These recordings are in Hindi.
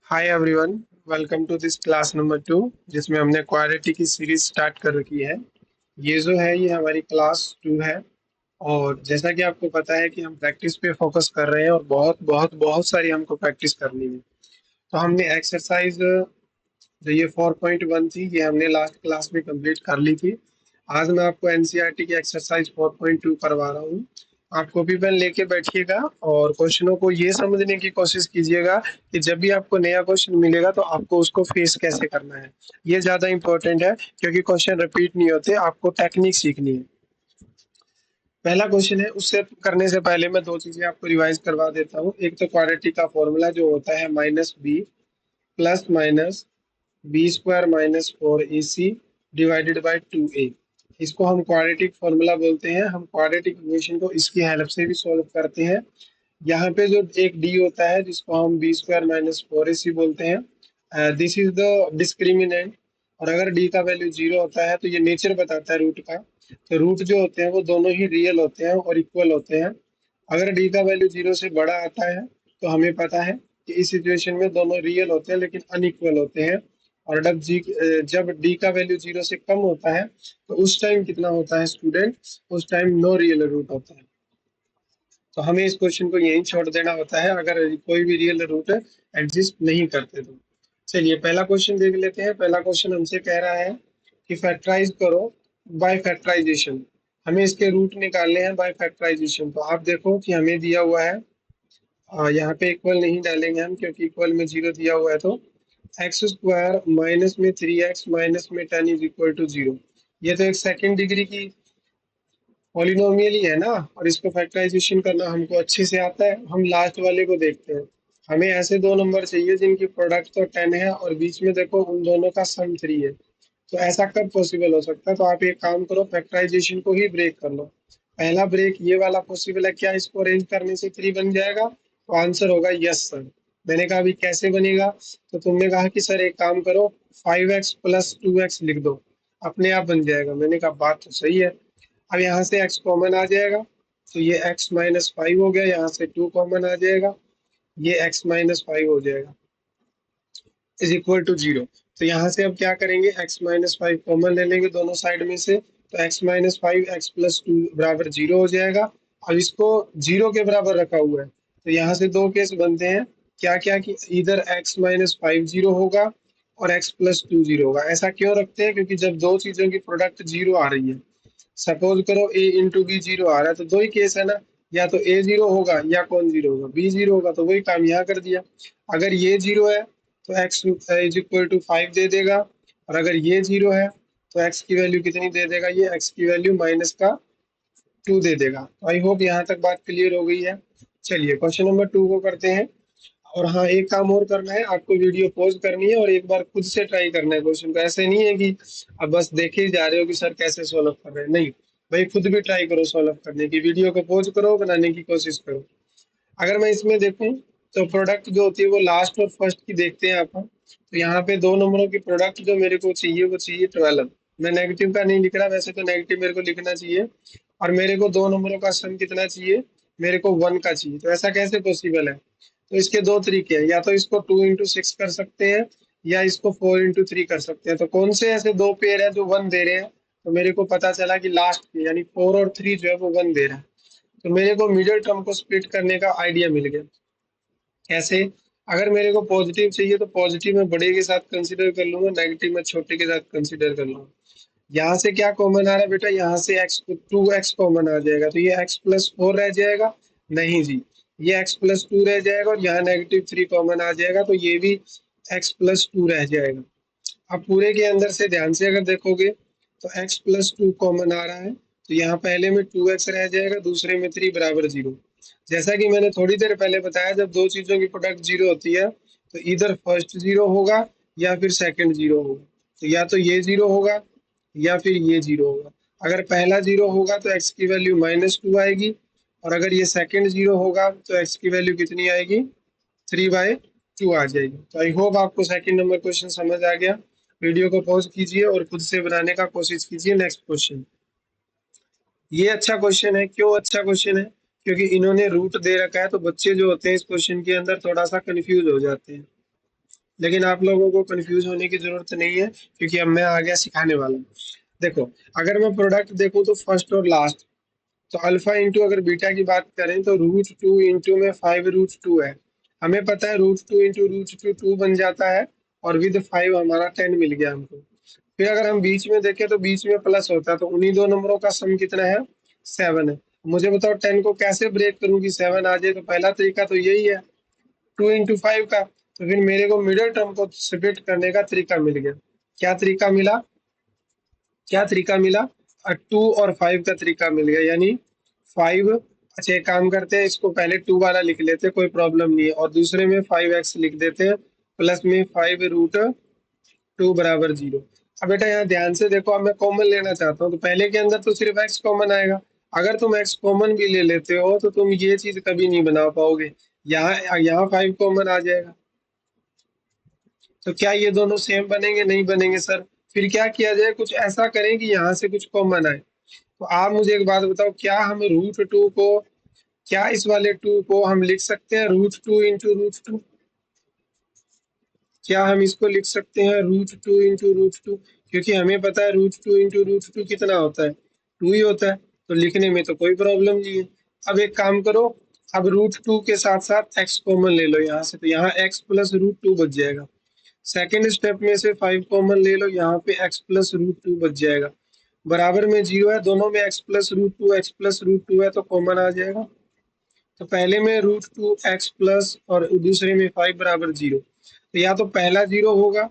Hi everyone, welcome to this class number 2 जिसमें हमने क्वाड्रेटिक की सीरीज स्टार्ट कर रखी है। ये जो है ये हमारी क्लास 2 है। और जैसा कि आपको पता है कि हम प्रैक्टिस पे फोकस कर रहे हैं और बहुत बहुत बहुत सारी हमको प्रैक्टिस करनी है। तो हमने एक्सरसाइज जो ये 4.1 थी ये हमने लास्ट क्लास में कंप्लीट कर ली थी। आज मैं आपको एनसीईआरटी की एक्सरसाइज 4.2 करवा रहा हूँ। आप कॉपी पेन लेके बैठिएगा और क्वेश्चनों को ये समझने की कोशिश कीजिएगा कि जब भी आपको नया क्वेश्चन मिलेगा तो आपको उसको फेस कैसे करना है। ये ज्यादा इंपॉर्टेंट है क्योंकि क्वेश्चन रिपीट नहीं होते, आपको टेक्निक सीखनी है। पहला क्वेश्चन है, उससे करने से पहले मैं दो चीजें आपको रिवाइज करवा देता हूँ। एक तो क्वाड्रेटिक का फॉर्मूला जो होता है minus b plus minus b square minus 4ac divided by 2a। इसको हम क्वाड्रेटिक फॉर्मूला बोलते हैं। हम क्वाड्रेटिक इक्वेशन को इसकी हेल्प से भी सॉल्व करते हैं। यहाँ पे जो एक डी होता है जिसको हम बी स्क्वायर माइनस 4ac बोलते हैं, दिस इज द डिस्क्रिमिनेंट। और अगर डी का वैल्यू जीरो होता है तो ये नेचर बताता है रूट का। तो रूट जो होते हैं वो दोनों ही रियल होते हैं और इक्वल होते हैं। अगर डी का वैल्यू जीरो से बड़ा आता है तो हमें पता है कि इस सिचुएशन में दोनों रियल होते हैं लेकिन अनइक्वल होते हैं। और जब डी का वैल्यू जीरो से कम होता है तो उस टाइम कितना होता है स्टूडेंट? उस टाइम नो रियल रूट होता है। तो हमें इस क्वेश्चन को यहीं छोड़ देना होता है अगर कोई भी रियल रूट एग्जिस्ट नहीं करते तो। चलिए पहला क्वेश्चन देख लेते हैं। पहला क्वेश्चन हमसे कह रहा है कि फैक्टराइज करो बाय फैक्टराइजेशन। हमें इसके रूट निकालने हैं बाय फैक्टराइजेशन। तो आप देखो कि हमें दिया हुआ है, यहाँ पे इक्वल नहीं डालेंगे हम क्योंकि इक्वल में जीरो दिया हुआ है। तो एक्स स्क्वायर माइनस में 3x माइनस में 10 इज इक्वल टू जीरो। ये तो एक सेकेंड डिग्री की पॉलिनोमियल ही है ना, और इसको फैक्टराइजेशन करना हमको अच्छे से आता है। हम लास्ट वाले को देखते हैं। हमें ऐसे दो नंबर चाहिए जिनकी प्रोडक्ट तो 10 है और बीच में देखो उन दोनों का सम 3 है। तो ऐसा कब पॉसिबल हो सकता है? तो आप एक काम करो, फैक्टराइजेशन को ही ब्रेक कर लो। पहला ब्रेक ये वाला पॉसिबल है, क्या इसको अरेंज करने से 3 बन जाएगा? तो आंसर होगा यस सर। मैंने कहा अभी कैसे बनेगा? तो तुमने कहा कि सर एक काम करो, 5x प्लस 2x लिख दो, अपने आप बन जाएगा। मैंने कहा बात तो सही है। अब यहाँ से x कॉमन आ जाएगा तो ये x माइनस 5 हो गया, यहाँ से 2 कॉमन आ जाएगा, ये x माइनस 5 हो जाएगा इज इक्वल टू जीरो। तो यहाँ से अब क्या करेंगे, x माइनस 5 कॉमन ले लेंगे दोनों साइड में से। तो x माइनस 5 एक्स प्लस 2 बराबर जीरो हो जाएगा। अब इसको जीरो के बराबर रखा हुआ है तो यहाँ से दो केस बनते हैं। क्या क्या कि इधर x माइनस 5 जीरो होगा और x प्लस 2 जीरो होगा। ऐसा क्यों रखते हैं? क्योंकि जब दो चीजों की प्रोडक्ट जीरो आ रही है, सपोज करो a इंटू बी जीरो आ रहा है, तो दो ही केस है ना, या तो a जीरो होगा या कौन जीरो होगा, b जीरो होगा। तो वही काम यहाँ कर दिया। अगर ये जीरो है तो x इज इक्वल टू 5 दे देगा, और अगर ये जीरो है तो x की वैल्यू कितनी दे देगा? ये x की वैल्यू माइनस का 2 दे देगा। आई होप यहाँ तक बात क्लियर हो गई है। चलिए क्वेश्चन नंबर 2 को करते हैं। और हाँ, एक काम और करना है, आपको वीडियो पॉज करनी है और एक बार खुद से ट्राई करना है क्वेश्चन को। ऐसे नहीं है कि अब बस देखे ही जा रहे हो कि सर कैसे सोल्व कर रहे हैं, नहीं भाई, खुद भी ट्राई करो सोल्व करने की। वीडियो को पॉज करो, बनाने की कोशिश करो। अगर मैं इसमें देखूं तो प्रोडक्ट जो होती है वो लास्ट और फर्स्ट की देखते हैं आप। तो यहाँ पे दो नंबरों की प्रोडक्ट जो मेरे को चाहिए वो चाहिए 12। मैं नेगेटिव का नहीं लिख रहा, वैसे तो नेगेटिव मेरे को लिखना चाहिए। और मेरे को दो नंबरों का सम कितना चाहिए? मेरे को 1 का चाहिए। तो ऐसा कैसे पॉसिबल है? तो इसके दो तरीके हैं, या तो इसको 2 इंटू 6 कर सकते हैं या इसको 4 इंटू 3 कर सकते हैं। तो कौन से ऐसे दो पेयर है जो 1 दे रहे हैं? तो मेरे को पता चला कि लास्ट के यानी 4 और 3 जो है वो 1 दे रहा है। तो मेरे को मिडिल टर्म को स्प्लिट करने का आइडिया मिल गया। कैसे? अगर मेरे को पॉजिटिव चाहिए तो पॉजिटिव में बड़े के साथ कंसीडर कर लूंगा, नेगेटिव में छोटे के साथ कंसीडर कर लूंगा। यहाँ से क्या कॉमन आ रहा है बेटा? यहाँ से एक्स 2x कॉमन आ जाएगा तो ये x प्लस 4 रह जाएगा। नहीं जी, ये x प्लस 2 रह जाएगा और यहाँ -3 कॉमन आ जाएगा तो ये भी x प्लस 2 रह जाएगा। अब पूरे के अंदर से ध्यान से अगर देखोगे तो x प्लस 2 कॉमन आ रहा है तो यहाँ पहले में 2x रह जाएगा, दूसरे में 3 बराबर जीरो। जैसा कि मैंने थोड़ी देर पहले बताया, जब दो चीजों की प्रोडक्ट जीरो होती है तो इधर फर्स्ट जीरो होगा या फिर सेकंड जीरो होगा। तो या तो ये जीरो होगा या फिर ये जीरो होगा। अगर पहला जीरो होगा तो x की वैल्यू -2 आएगी, और अगर ये सेकंड जीरो होगा तो x की वैल्यू कितनी आएगी? 3/2 आ जाएगी। तो आई होप आपको सेकंड नंबर क्वेश्चन समझ आ गया। वीडियो को पॉज कीजिए और खुद से बनाने का कोशिश कीजिए। Next question. ये अच्छा क्वेश्चन है। क्यों अच्छा क्वेश्चन है? क्योंकि इन्होंने रूट दे रखा है तो बच्चे जो होते हैं इस क्वेश्चन के अंदर थोड़ा सा कंफ्यूज हो जाते हैं। लेकिन आप लोगों को कंफ्यूज होने की जरूरत नहीं है, क्योंकि अब मैं आ गया सिखाने वाला हूँ। देखो, अगर मैं प्रोडक्ट देखूं तो फर्स्ट और लास्ट, तो अल्फा इंटू अगर बीटा की बात करें तो √2 इंटू में 5√2 है। हमें पता है √2 इंटू √2 2 बन जाता है, और विद 5 हमारा 10 मिल गया हमको। फिर अगर हम बीच में देखें तो बीच में प्लस होता है, तो उन्हीं दो नंबरों का सम कितना है, 7 है। मुझे बताओ 10 को कैसे ब्रेक करूं कि 7 आ जाए, तो पहला तरीका तो यही है, 2 इंटू 5 का। तो फिर मेरे को मिडिल टर्म को सेपरेट करने का तरीका मिल गया। क्या तरीका मिला, क्या तरीका मिला, 2 और 5 का तरीका मिल गया, यानी 5। अच्छा, एक काम करते हैं, इसको पहले 2 वाला लिख लेते हैं, कोई प्रॉब्लम नहीं है, और दूसरे में 5x लिख देते हैं, प्लस में 5√2 बराबर 0। अब बेटा यहाँ ध्यान से देखो, अब मैं कॉमन लेना चाहता हूँ, तो पहले के अंदर तो सिर्फ x कॉमन आएगा। अगर तुम x कॉमन भी ले लेते हो तो तुम ये चीज कभी नहीं बना पाओगे। यहाँ यहाँ 5 कॉमन आ जाएगा, तो क्या ये दोनों सेम बनेंगे, नहीं बनेंगे सर। फिर क्या किया जाए, कुछ ऐसा करें कि यहाँ से कुछ कॉमन आए। तो आप मुझे एक बात बताओ, क्या हम √2 को, क्या इस वाले 2 को हम लिख सकते हैं √2 इंटू √2? क्या हम इसको लिख सकते हैं √2 इंटू √2? क्योंकि हमें पता है √2 इंटू √2 कितना होता है, 2 ही होता है, तो लिखने में तो कोई प्रॉब्लम नहीं है। अब एक काम करो, अब √2 के साथ साथ x कॉमन ले लो यहाँ से, तो यहाँ x प्लस √2 बच जाएगा। सेकेंड स्टेप में से 5 कॉमन ले लो, यहाँ पे x प्लस √2 बच जाएगा। बराबर में 0 है, दोनों में x प्लस √2 है, तो कॉमन आ जाएगा। तो पहले में √2 x प्लस और दूसरे में 5 बराबर 0। तो या तो पहला 0 होगा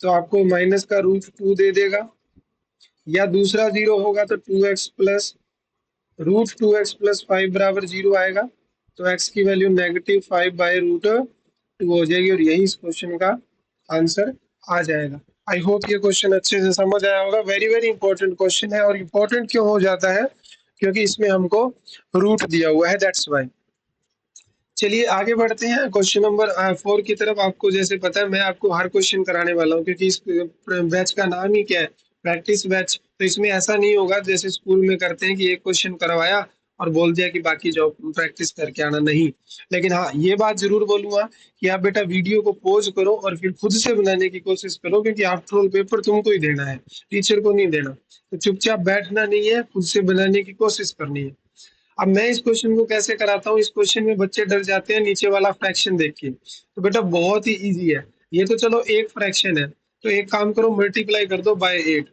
तो आपको माइनस का √2 दे देगा, या दूसरा 0 होगा तो 2x प्लस √2x प्लस 5 बराबर 0 आएगा। तो x की वैल्यू -5/√2 हो जाएगी, और यही इस क्वेश्चन का आंसर आ जाएगा। आई होप ये क्वेश्चन अच्छे से समझ आया होगा। वेरी वेरी इंपॉर्टेंट क्वेश्चन है, और इम्पोर्टेंट क्यों हो जाता है, क्योंकि इसमें हमको रूट दिया हुआ है, दैट्स वाई। चलिए आगे बढ़ते हैं क्वेश्चन नंबर 4 की तरफ। आपको जैसे पता है, मैं आपको हर क्वेश्चन कराने वाला हूँ, क्योंकि इस बैच का नाम ही क्या है, प्रैक्टिस बैच। तो इसमें ऐसा नहीं होगा जैसे स्कूल में करते हैं कि एक क्वेश्चन करवाया और बोल दिया कि बाकी जाओ प्रैक्टिस करके आना, नहीं। लेकिन हाँ, ये बात जरूर बोलूंगा कि आप बेटा वीडियो को पॉज करो और फिर खुद से बनाने की कोशिश करो, क्योंकि आफ्टर ऑल पेपर तुमको ही देना है, टीचर को नहीं देना। तो चुपचाप बैठना नहीं है, खुद से बनाने की कोशिश करनी है। अब मैं इस क्वेश्चन को कैसे कराता हूँ, इस क्वेश्चन में बच्चे डर जाते हैं नीचे वाला फ्रैक्शन देख के, तो बेटा बहुत ही इजी है। ये तो चलो एक फ्रैक्शन है, तो एक काम करो, मल्टीप्लाई कर दो बाय 8,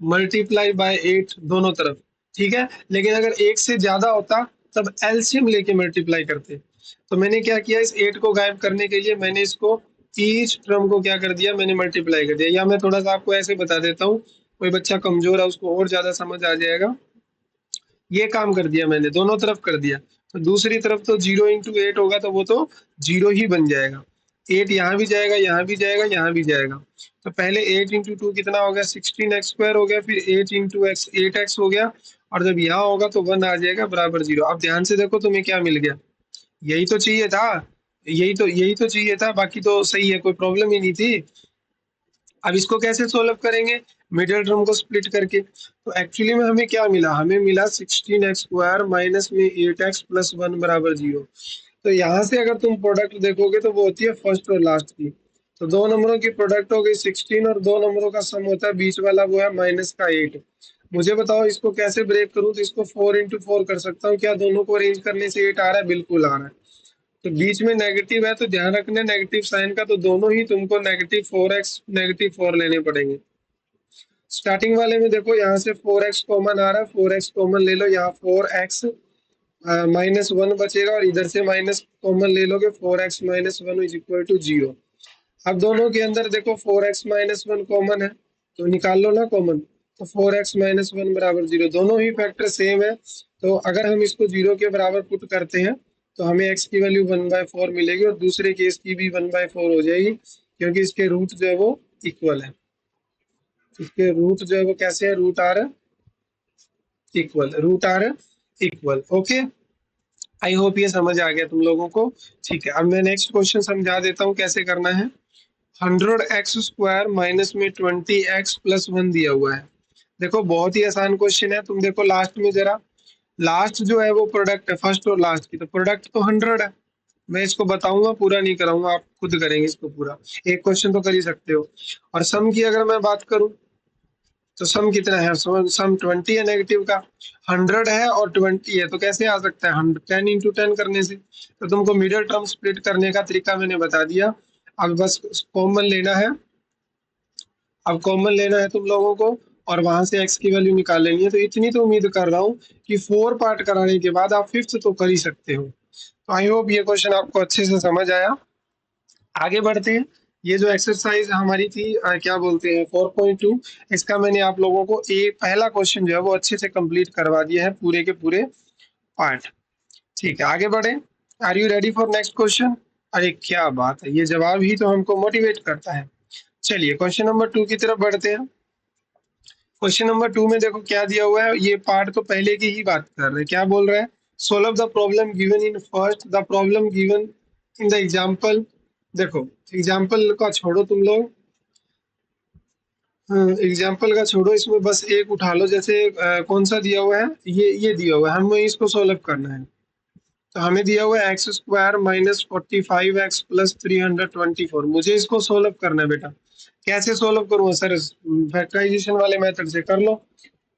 मल्टीप्लाई बाय 8 दोनों तरफ, ठीक है। लेकिन अगर एक से ज्यादा होता तब एलसीएम लेके मल्टीप्लाई करते। तो मैंने क्या किया, इस 8 को गायब करने के लिए मैंने इसको ईच टर्म को क्या कर दिया, मैंने मल्टीप्लाई कर दिया। या मैं थोड़ा सा आपको ऐसे बता देता हूँ, कोई बच्चा कमजोर है उसको और ज्यादा समझ आ जाएगा। ये काम कर दिया मैंने, दोनों तरफ कर दिया। तो दूसरी तरफ तो 0 इंटू 8 होगा, तो वो तो 0 ही बन जाएगा। 8 यहाँ भी जाएगा, यहाँ भी जाएगा, यहाँ भी जाएगा। तो पहले 8 इंटू 2 कितना हो गया, 16x² हो गया, फिर 8 इंटू x 8x हो गया, और जब यहाँ होगा तो 1 आ जाएगा बराबर 0। अब ध्यान से देखो तुम्हें क्या मिल गया, यही तो चाहिए था, यही तो चाहिए था, बाकी तो सही है, कोई प्रॉब्लम ही नहीं थी। अब इसको कैसे सोल्व करेंगे, मिडिल टर्म को स्प्लिट करके। तो एक्चुअली में हमें क्या मिला, हमें मिला 16x² माइनस में 8x प्लस 1 बराबर 0। तो यहाँ से अगर तुम प्रोडक्ट देखोगे तो वो होती है फर्स्ट और लास्ट की। तो दो नंबरों की प्रोडक्ट हो गई 16, और दो नंबरों का सम होता है बीच वाला, वो है -8। मुझे बताओ इसको कैसे ब्रेक करूं, तो इसको 4 इंटू 4 कर सकता हूँ। क्या दोनों को अरेंज करने से 8 आ रहा है, बिल्कुल आ रहा है। तो बीच में नेगेटिव है तो ध्यान रखना नेगेटिव साइन का, तो दोनों ही तुमको -4x -4 लेने पड़ेंगे। स्टार्टिंग वाले में देखो, यहाँ से 4x कॉमन आ रहा है, 4x कॉमन ले लो, यहाँ 4x -1 बचेगा, और इधर से माइनस कॉमन ले लोगे, 4x -1 इज इक्वल टू 0। अब दोनों के अंदर देखो 4x -1 कॉमन है, तो निकाल लो ना कॉमन। तो 4x -1 बराबर 0, दोनों ही फैक्टर सेम है। तो अगर हम इसको 0 के बराबर पुट करते हैं तो हमें x की वैल्यू 1/4 मिलेगी, और दूसरे केस की भी 1/4 हो जाएगी, क्योंकि इसके रूट जो है वो इक्वल है। इसके रूट जो है वो कैसे है, √r equal. Okay, I hope ये समझ आ गया तुम लोगों को। ठीक है, अब मैं नेक्स्ट क्वेश्चन समझा देता हूँ कैसे करना है। 100x² माइनस में 20x प्लस 1 दिया हुआ है। देखो बहुत ही आसान क्वेश्चन है, तुम देखो लास्ट में जरा, लास्ट जो है वो प्रोडक्ट है फर्स्ट और लास्ट की, तो प्रोडक्ट तो 100 है, मैं इसको बताऊंगा, पूरा नहीं कराऊंगा, आप खुद करेंगे इसको पूरा। एक क्वेश्चन तो कर ही सकते हो। और सम की अगर मैं बात करूं तो सम कितना है, सम 20 है नेगेटिव का, 100 है और 20 है, तो कैसे आ सकता है 10 इंटू 10 करने से। तो तुमको मिडिल टर्म स्प्लिट करने का तरीका मैंने बता दिया। अब बस कॉमन लेना है, अब कॉमन लेना है तुम लोगों को, और वहां से एक्स की वैल्यू निकाल लेनी है। तो इतनी तो उम्मीद कर रहा हूँ कि 4 पार्ट कराने के बाद आप फिफ्थ तो कर ही सकते हो। तो आई होप ये क्वेश्चन आपको अच्छे से समझ आया। आगे बढ़ते हैं। ये जो एक्सरसाइज हमारी थी क्या बोलते हैं 4.2, इसका मैंने आप लोगों को पहला क्वेश्चन जो है वो अच्छे से कंप्लीट करवा दिया है, पूरे के पूरे पार्ट। ठीक है, आगे बढ़े। Are you ready for next question? अरे क्या बात है, ये जवाब ही तो हमको मोटिवेट करता है। चलिए क्वेश्चन नंबर 2 की तरफ बढ़ते हैं। क्वेश्चन नंबर 2 में देखो क्या दिया हुआ है, ये पार्ट तो पहले की ही बात कर रहे हैं। क्या बोल रहा है, solve the problem given in first the problem given in the example. देखो एग्जाम्पल का छोड़ो तुम लोग, एग्जाम्पल का छोड़ो, इसमें बस एक उठा लो। जैसे कौन सा दिया हुआ है, ये दिया हुआ है, हमें इसको सोल्व करना है। तो हमें दिया हुआ है x square minus 45x plus 324, मुझे इसको सोल्व करना है बेटा। कैसे सोल्व करूँ सर? फैक्टराइजेशन वाले मेथड से कर लो।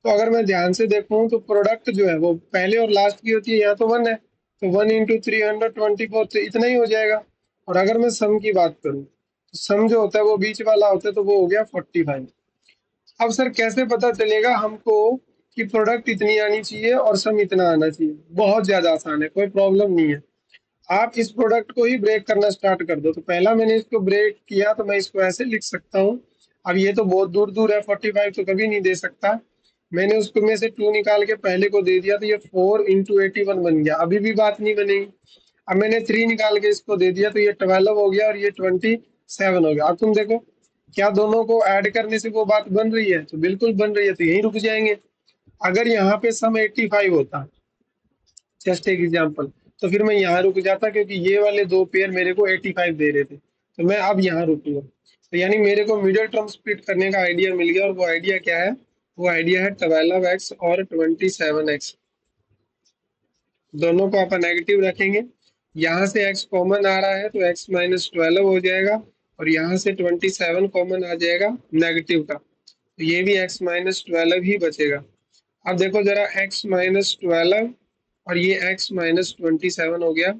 तो अगर मैं ध्यान से देखूं तो प्रोडक्ट जो है वो पहले और लास्ट की होती है, यहाँ तो 1 है, तो 1 इंटू 324 तो इतना ही हो जाएगा। और अगर मैं सम की बात करूं तो सम जो होता है वो बीच वाला होता है, तो वो हो गया 45। अब सर कैसे पता चलेगा हमको कि प्रोडक्ट इतनी आनी चाहिए और सम इतना आना चाहिए? बहुत ज्यादा आसान है, कोई प्रॉब्लम नहीं है। आप इस प्रोडक्ट को ही ब्रेक करना स्टार्ट कर दो। तो पहला मैंने इसको ब्रेक किया तो मैं इसको ऐसे लिख सकता हूँ। अब ये तो बहुत दूर दूर है, 45 तो कभी नहीं दे सकता। मैंने उसको में से 2 निकाल के पहले को दे दिया, तो ये 4 इंटू 81 बन गया, अभी भी बात नहीं बनेगी। अब मैंने 3 निकाल के इसको दे दिया, तो ये 12 हो गया और ये 27 हो गया। अब तुम देखो क्या दोनों को ऐड करने से वो बात बन रही है? तो बिल्कुल बन रही है, तो यहीं रुक जाएंगे। अगर यहाँ पे सम 85 होता, जस्ट एक एग्जांपल, तो फिर मैं यहाँ रुक जाता, क्योंकि ये वाले दो पेयर मेरे को 85 दे रहे थे, तो मैं अब यहाँ रुकूंगा। तो यानी मेरे को मिडिल टर्म स्प्लिट करने का आइडिया मिल गया, और वो आइडिया क्या है? वो आइडिया है 12x और 27x। दोनों को अपन नेगेटिव रखेंगे। यहाँ से x कॉमन आ रहा है तो x माइनस 12 हो जाएगा, और यहाँ से 27 कॉमन आ जाएगा नेगेटिव का, तो ये भी x माइनस 12 ही बचेगा। अब देखो जरा, x माइनस 12 और ये x माइनस 27 हो गया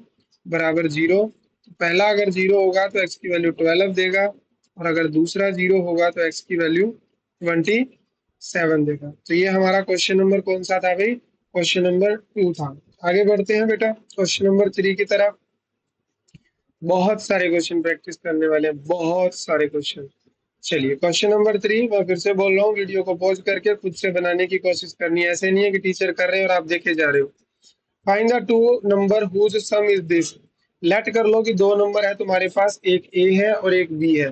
बराबर 0। तो पहला अगर 0 होगा तो x की वैल्यू 12 देगा, और अगर दूसरा 0 होगा तो x की वैल्यू 27 देगा। तो ये हमारा क्वेश्चन नंबर कौन सा था भाई? क्वेश्चन नंबर 2 था। आगे बढ़ते हैं बेटा क्वेश्चन नंबर 3 की तरफ। बहुत सारे क्वेश्चन प्रैक्टिस करने वाले हैं, बहुत सारे क्वेश्चन। चलिए क्वेश्चन नंबर 3, मैं फिर से बोल रहा हूँ, वीडियो को पॉज करके खुद से बनाने की कोशिश करनी है। ऐसे नहीं है कि टीचर कर रहे हैं और आप देखे जा रहे हो। Find the two number whose sum is this. Let कर लो कि दो नंबर है तुम्हारे पास, एक ए है और एक बी है।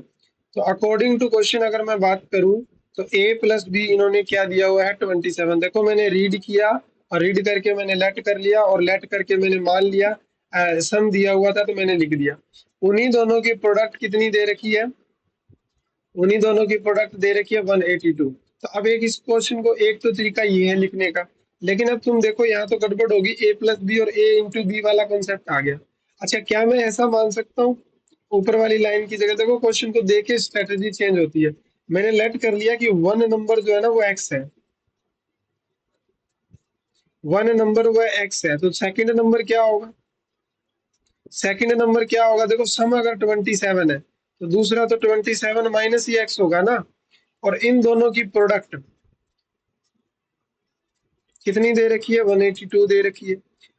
तो अकॉर्डिंग टू क्वेश्चन अगर मैं बात करूं तो ए प्लस बी इन्होंने क्या दिया हुआ है 27। देखो मैंने रीड किया, और रीड करके मैंने लेट कर लिया, और लेट करके मैंने मान लिया सम दिया हुआ था तो मैंने लिख दिया। उन्हीं दोनों की प्रोडक्ट कितनी दे रखी है? उन्हीं दोनों की प्रोडक्ट दे रखी है 182। तो अब एक इस क्वेश्चन को, एक तो तरीका ये है लिखने का, लेकिन अब तुम देखो यहाँ तो गड़बड़ होगी, ए प्लस बी और ए इंटू बी वाला कॉन्सेप्ट आ गया। अच्छा क्या मैं ऐसा मान सकता हूँ ऊपर वाली लाइन की जगह, देखो क्वेश्चन को देख के स्ट्रेटेजी चेंज होती है। मैंने लेट कर लिया कि वन नंबर जो है ना वो एक्स है, वन नंबर वो एक्स है, तो सेकंड नंबर क्या होगा? सेकंड नंबर क्या होगा? देखो सम अगर 27 है तो दूसरा तो 27 माइनस ही एक्स होगा ना। और इन दोनों की प्रोडक्ट कितनी दे रखी है? 182 दे रखी है।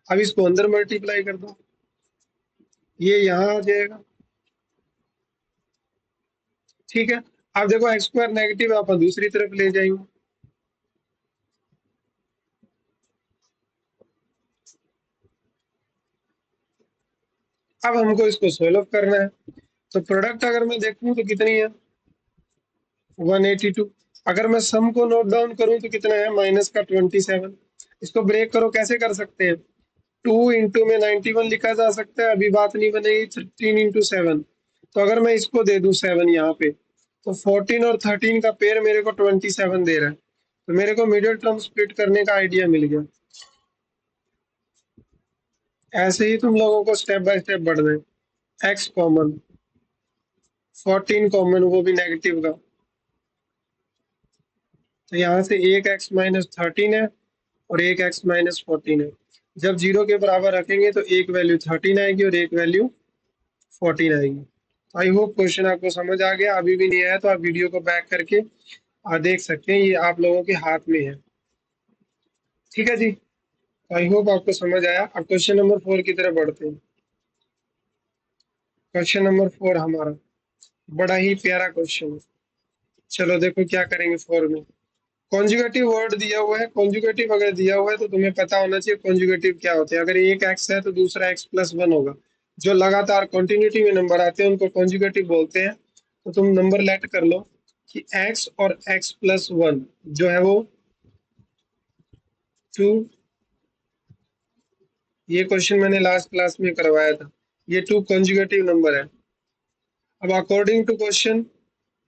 अब इसको अंदर मल्टीप्लाई कर दो, ये यहाँ आ जाएगा। ठीक है, अब देखो एक्स स्क्वायर नेगेटिव आप दूसरी तरफ ले जाएंगे। अब हमको इसको सोल्व करना है। तो प्रोडक्ट अगर मैं देखूं तो कितनी है? 182। अगर मैं सम को नोट डाउन करूं तो कितना है? माइनस का 27। इसको ब्रेक करो, कैसे कर सकते हैं? 2 इंटू में 91 लिखा जा सकता है, अभी बात नहीं बनेगी। 13 इंटू 7, तो अगर मैं इसको दे दूं 7 यहाँ पे, तो 14 और 13 का पेयर मेरे को 27 दे रहा है। तो मेरे को मिडिल टर्म स्प्लिट करने का आइडिया मिल गया। ऐसे ही तुम लोगों को स्टेप बाय स्टेप बढ़ना है। एक्स कॉमन, 14 कॉमन, वो भी नेगेटिव का। तो यहाँ से एक एक्स माइनस 13 है और एक एक्स माइनस 14 है। जब जीरो के बराबर रखेंगे तो एक वैल्यू 13 आएगी और एक वैल्यू 14 आएगी। आई होप क्वेश्चन आपको समझ आ गया। अभी भी नहीं आया तो आप वीडियो को बैक करके देख सकते हैं, ये आप लोगों के हाथ में है। ठीक है जी, आई होप आपको समझ आया। अब क्वेश्चन नंबर 4 की तरफ बढ़ते हैं। क्वेश्चन नंबर 4 हमारा बड़ा ही प्यारा क्वेश्चन है। चलो देखो क्या करेंगे 4 में। कॉन्जुगेटिव वर्ड दिया हुआ है, कॉन्जुगेटिव अगर दिया हुआ है तो तुम्हें पता होना चाहिए कॉन्जुगेटिव क्या होते हैं। अगर एक एक्स है तो दूसरा एक्स प्लस वन होगा। जो लगातार कंटिन्यूटी में नंबर आते हैं उनको कॉन्जुगेटिव बोलते हैं। तो तुम नंबर लेट कर लो कि एक्स और एक्स प्लस वन जो है वो 2। ये क्वेश्चन मैंने लास्ट क्लास में करवाया था। ये 2 कॉन्जुगेटिव नंबर है। अब according to question,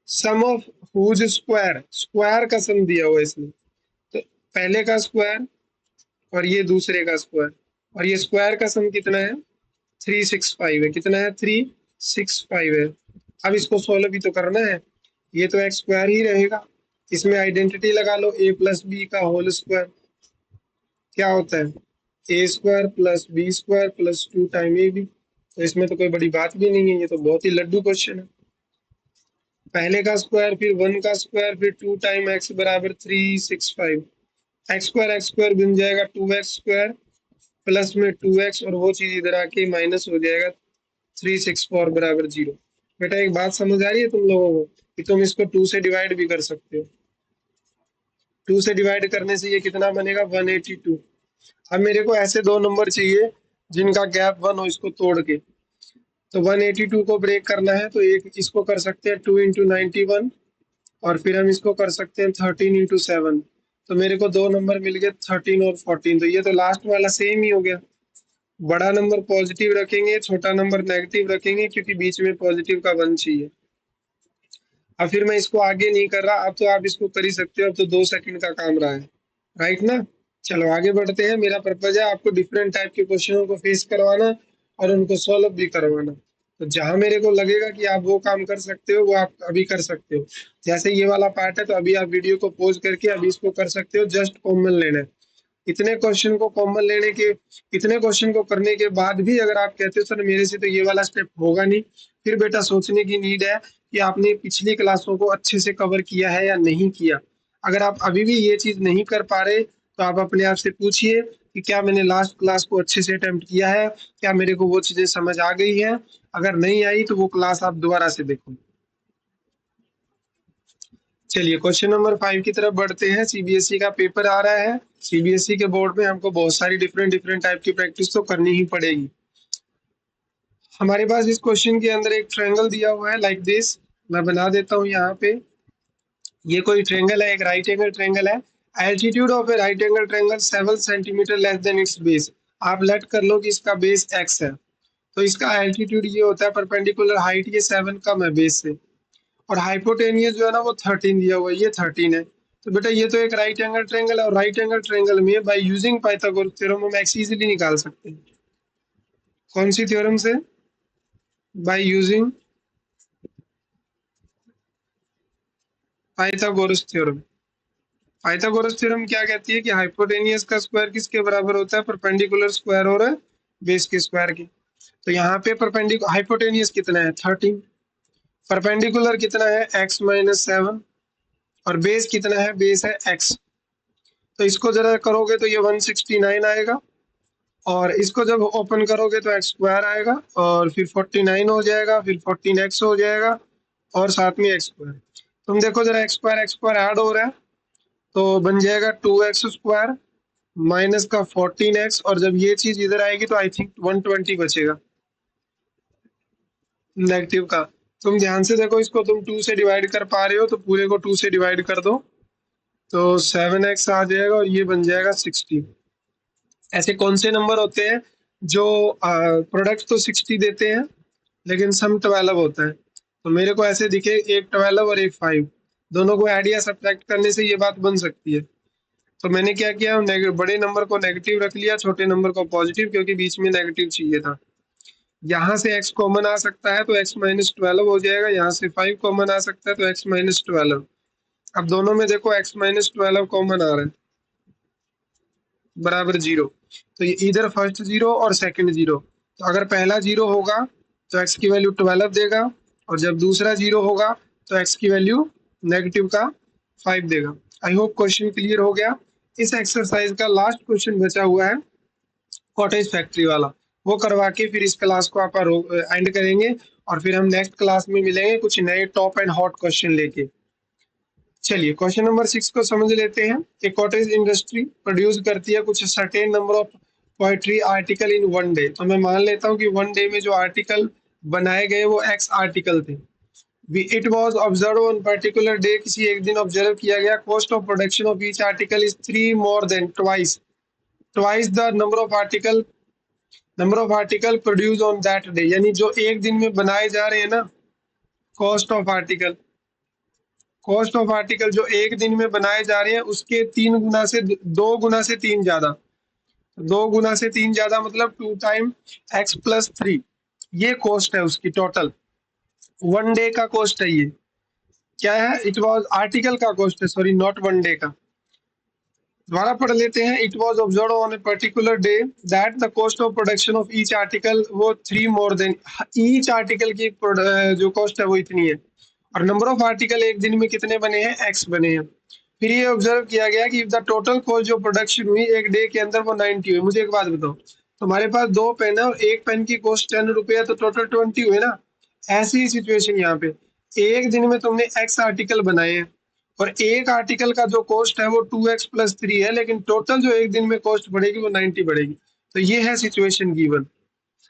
sum of whose square, square का सम दिया हुआ है इसमें। तो पहले का स्क्वायर और ये दूसरे का स्क्वायर, और ये स्क्वायर का सम कितना है? 365 है। कितना है? 365 है। अब इसको सोल्व भी तो करना है। ये तो एक्स स्क्वायर ही रहेगा। इसमें आइडेंटिटी लगा लो, ए प्लस बी का होल स्क्वायर क्या होता है? A square plus B square plus 2 time A B. तो इसमें तो कोई बड़ी बात भी नहीं है, ये तो बहुत ही लड्डू क्वेश्चन है। पहले का स्क्वायर फिर वन का स्क्वायर फिर 2 टाइम एक्स बराबर 365। एक्स स्क्वायर बन जाएगा 2x स्क्वायर प्लस में 2x, और वो चीज इधर आके माइनस हो जाएगा 364 बराबर 0। बेटा एक बात समझ आ रही है तुम लोगों को कि तुम इसको 2 से डिवाइड भी कर सकते हो। 2 से डिवाइड करने से ये कितना बनेगा? 182। अब मेरे को ऐसे दो नंबर चाहिए जिनका गैप 1 हो, इसको तोड़ के। तो 182 को ब्रेक करना है तो एक इसको कर सकते हैं 2 इंटू 91, और फिर हम इसको कर सकते हैं 13 इंटू 7। तो मेरे को दो नंबर मिल गए 13 और 14। तो ये तो लास्ट वाला सेम ही हो गया। बड़ा नंबर पॉजिटिव रखेंगे, छोटा नंबर नेगेटिव रखेंगे, क्योंकि बीच में पॉजिटिव का 1 चाहिए। अब फिर मैं इसको आगे नहीं कर रहा, अब तो आप इसको कर ही सकते हो। अब तो 2 सेकंड का काम रहा है, राइट ना। चलो आगे बढ़ते हैं। मेरा पर्पज है आपको डिफरेंट टाइप के क्वेश्चनों को फेस करवाना और उनको सॉल्व भी करवाना। तो जहां मेरे को लगेगा कि आप वो काम कर सकते हो वो आप अभी कर सकते हो। जैसे ये वाला पार्ट है तो अभी आप वीडियो को पॉज करके अभी इसको कर सकते हो। जस्ट कॉमन लेना है। इतने क्वेश्चन को कॉमन लेने के, इतने क्वेश्चन को करने के बाद भी अगर आप कहते हो सर मेरे से तो ये वाला स्टेप होगा नहीं, फिर बेटा सोचने की नीड है कि आपने पिछली क्लासों को अच्छे से कवर किया है या नहीं किया। अगर आप अभी भी ये चीज नहीं कर पा रहे तो आप अपने आप से पूछिए कि क्या मैंने लास्ट क्लास को अच्छे से अटेम्प्ट किया है, क्या मेरे को वो चीजें समझ आ गई है। अगर नहीं आई तो वो क्लास आप दोबारा से देखो। चलिए क्वेश्चन नंबर 5 की तरफ बढ़ते हैं। सीबीएसई का पेपर आ रहा है। सीबीएसई के बोर्ड में हमको बहुत सारी डिफरेंट डिफरेंट टाइप की प्रैक्टिस तो करनी ही पड़ेगी। हमारे पास इस क्वेश्चन के अंदर एक ट्रायंगल दिया हुआ है लाइक दिस। मैं बना देता हूँ यहाँ पे। ये कोई ट्रायंगल है, एक राइट एंगल ट्रायंगल है। Altitude of A right angle triangle 7 centimetre less than it's base. आप लेट कर लो कि इसका बेस x है। तो इसका एल्टीट्यूड ये होता है, परपेंडिकुलर हाइट ये 7 कम है बेस से, और हाइपोटेनियस जो है ना वो 13 दिया हुआ है, ये 13 है। तो बेटा ये तो एक राइट एंगल ट्रायंगल है, और राइट एंगल ट्रायंगल में बाय यूजिंग पाइथागोरस थ्योरम हम एक्स इजीली निकाल सकते हैं। कौन सी थ्योरम से? By using Pythagoras theorem. Pythagoras theorem क्या कहती है कि हाइपोटेनियस का स्क्वायर किसके बराबर होता है? परपेंडिकुलर स्क्वायर और बेस के स्क्वायर के। तो यहाँ पे परपेंडिकुलर हाइपोटेनियस कितना है? 13। परपेंडिकुलर कितना है? x minus 7। और बेस कितना है? बेस है x। तो इसको जरा करोगे तो ये 169 आएगा, और इसको जब ओपन करोगे तो एक्स स्क्वायर आएगा, और फिर 49 हो जाएगा, फिर 14x हो जाएगा, और साथ में एक्स स्क्वायर। तुम देखो जरा एक्स स्क्वायर ऐड हो रहा है तो बन जाएगा 2x स्क्वायर माइनस का 14x, और जब ये चीज इधर आएगी तो आई थिंक 120 बचेगा नेगेटिव का। तुम ध्यान से देखो, इसको तुम 2 से डिवाइड कर पा रहे हो तो पूरे को 2 से डिवाइड कर दो, तो 7x आ जाएगा, और ये बन जाएगा 60। ऐसे कौन से नंबर होते हैं जो प्रोडक्ट तो 60 देते हैं लेकिन सम 12 होता है? तो मेरे को ऐसे दिखे, एक 12 और एक 5, दोनों को ऐड या सब्ट्रैक्ट करने से ये बात बन सकती है। तो मैंने क्या किया, बड़े नंबर को नेगेटिव रख लिया, छोटे नंबर को पॉजिटिव, क्योंकि बीच में नेगेटिव चाहिए था। यहाँ से x कॉमन आ सकता है तो x माइनस 12 हो जाएगा, यहाँ से 5 कॉमन आ सकता है तो x माइनस 12। अब दोनों में देखो x माइनस 12 कॉमन आ रहा है, बराबर 0। तो ये इधर फर्स्ट 0 और सेकंड 0। तो अगर पहला 0 होगा तो x की वैल्यू 12 देगा, और जब दूसरा 0 होगा तो x की वैल्यू नेगेटिव का 5 देगा। आई होप क्वेश्चन क्लियर हो गया। इस एक्सरसाइज का लास्ट क्वेश्चन बचा हुआ है कॉटेज फैक्ट्री वाला, वो करवा के फिर इस क्लास को आप एंड करेंगे, और फिर हम नेक्स्ट क्लास में मिलेंगे कुछ नए टॉप एंड हॉट क्वेश्चन लेके। चलिए क्वेश्चन नंबर 6 को समझ लेते हैं। कि कॉटेज इंडस्ट्री प्रोड्यूस करती है कुछ certain number of poetry article in one day. तो मैं मान लेता हूँ कि वन डे में जो आर्टिकल बनाए गए वो एक्स आर्टिकल थे। It was observe on particular day, किसी एक दिन ऑब्जर्व किया गया। Cost of production of each article is 3 more than twice the number of article produce on that day. यानी जो एक दिन में बनाए जा रहे हैं ना, कॉस्ट ऑफ आर्टिकल जो एक दिन में बनाए जा रहे हैं उसके 2 गुना से 3 ज्यादा। 2 गुना से 3 ज्यादा मतलब 2 टाइम x प्लस 3, ये कॉस्ट है उसकी टोटल। वन डे का कॉस्ट है ये। क्या है? इट वॉज आर्टिकल का कॉस्ट है, सॉरी नॉट वन डे का। दोबारा पढ़ लेते हैं। It was observe on a particular day that the cost of production of each article वो 3 मोर देन, ईच आर्टिकल की जो कॉस्ट है वो इतनी है। और नंबर ऑफ आर्टिकल एक दिन में कितने बने हैं? x बने हैं। फिर ये ऑब्जर्व किया गया कि द टोटल कॉस्ट जो प्रोडक्शन हुई एक डे के अंदर वो 90 हुई। मुझे एक बात बताओ, तुम्हारे पास 2 पेन है और एक पेन की कॉस्ट 10 रुपये है, तो टोटल 20 हुए ना। ऐसी ही सिचुएशन यहाँ पे, एक दिन में तुमने x आर्टिकल बनाए हैं और एक आर्टिकल का जो कॉस्ट है वो 2x प्लस 3 है, लेकिन टोटल जो एक दिन में कॉस्ट बढ़ेगी वो 90 बढ़ेगी। तो ये है सिचुएशन गिवन।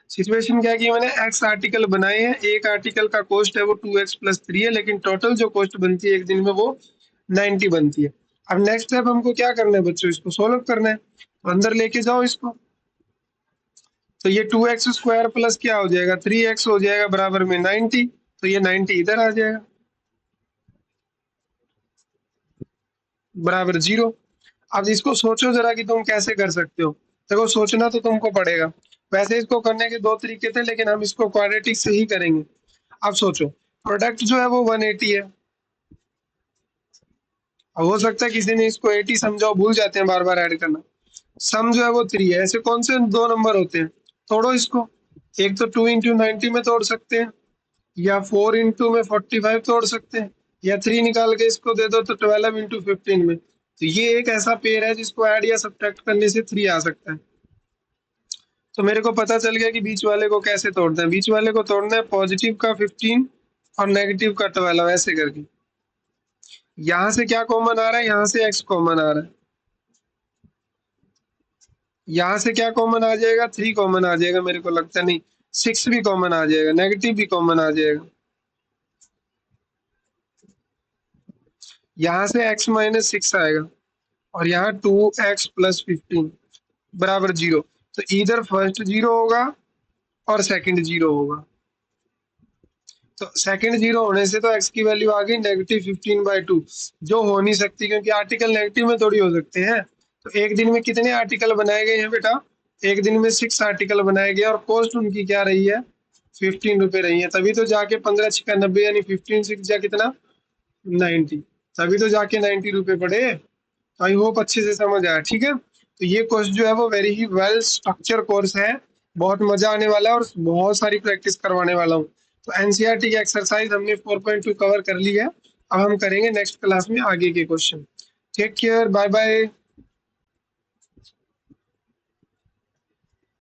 सिचुएशन क्या गिवन है? x आर्टिकल बनाए हैं, एक आर्टिकल का कॉस्ट है वो 2x प्लस 3 है, लेकिन टोटल जो कॉस्ट बनती है एक दिन में वो 90 बनती है। अब नेक्स्ट स्टेप हमको क्या करना है बच्चों? इसको सोल्व करना है। तो अंदर लेके जाओ इसको। तो ये 2x स्क्वायर प्लस क्या हो जाएगा? 3x हो जाएगा बराबर में 90। तो ये 90 इधर आ जाएगा बराबर 0। अब इसको सोचो जरा कि तुम कैसे कर सकते हो। देखो सोचना तो तुमको पड़ेगा। वैसे इसको करने के 2 तरीके थे, लेकिन हम इसको क्वाड्रेटिक से ही करेंगे। अब सोचो, प्रोडक्ट जो है वो 180 है। अब हो सकता है किसी ने इसको 80 समझाओ, भूल जाते हैं बार बार ऐड करना। सम जो है वो 3 है। ऐसे कौन से 2 नंबर होते हैं? तोड़ो इसको। एक तो 2 इंटू 90 में तोड़ सकते हैं, या 4 इंटू में 45 तोड़ सकते हैं, या 3 निकाल के इसको दे दो तो 12 इंटू 15 में। तो ये एक ऐसा पेयर है जिसको ऐड या सब्ट्रैक्ट करने से 3 आ सकता है। तो मेरे को पता चल गया कि बीच वाले को कैसे तोड़ना है। बीच वाले को तोड़ना है पॉजिटिव का 15 और नेगेटिव का 12, ऐसे करके। यहां से क्या कॉमन आ रहा है? यहाँ से x कॉमन आ रहा है। यहाँ से क्या कॉमन आ जाएगा? 3 कॉमन आ जाएगा, मेरे को लगता नहीं। 6 भी कॉमन आ जाएगा, नेगेटिव भी कॉमन आ जाएगा। यहाँ से x माइनस 6 आएगा, और यहाँ 2x प्लस 15 बराबर 0। तो इधर फर्स्ट 0 होगा और सेकंड 0 होगा। तो सेकंड 0 होने से तो x की वैल्यू आ गई -15/2, जो हो नहीं सकती, क्योंकि आर्टिकल नेगेटिव में थोड़ी हो सकते हैं। तो एक दिन में कितने आर्टिकल बनाए गए हैं बेटा? एक दिन में 6 आर्टिकल बनाए गए, और कॉस्ट उनकी क्या रही है? 15 रुपए रही है। तभी तो जाके 15 6 90, यानी 15 6 जा कितना? 90। तभी तो जाके 90 रुपए पड़े। आई होप अच्छे से समझ आया। ठीक है, तो ये कोर्स जो है वो वेरी ही वेल स्ट्रक्चर कोर्स है। बहुत मजा आने वाला है और बहुत सारी प्रैक्टिस करवाने वाला हूँ। तो एनसीईआरटी की एक्सरसाइज हमने 4.2 कवर कर ली है। अब हम करेंगे नेक्स्ट क्लास में आगे के question. Take care, bye bye.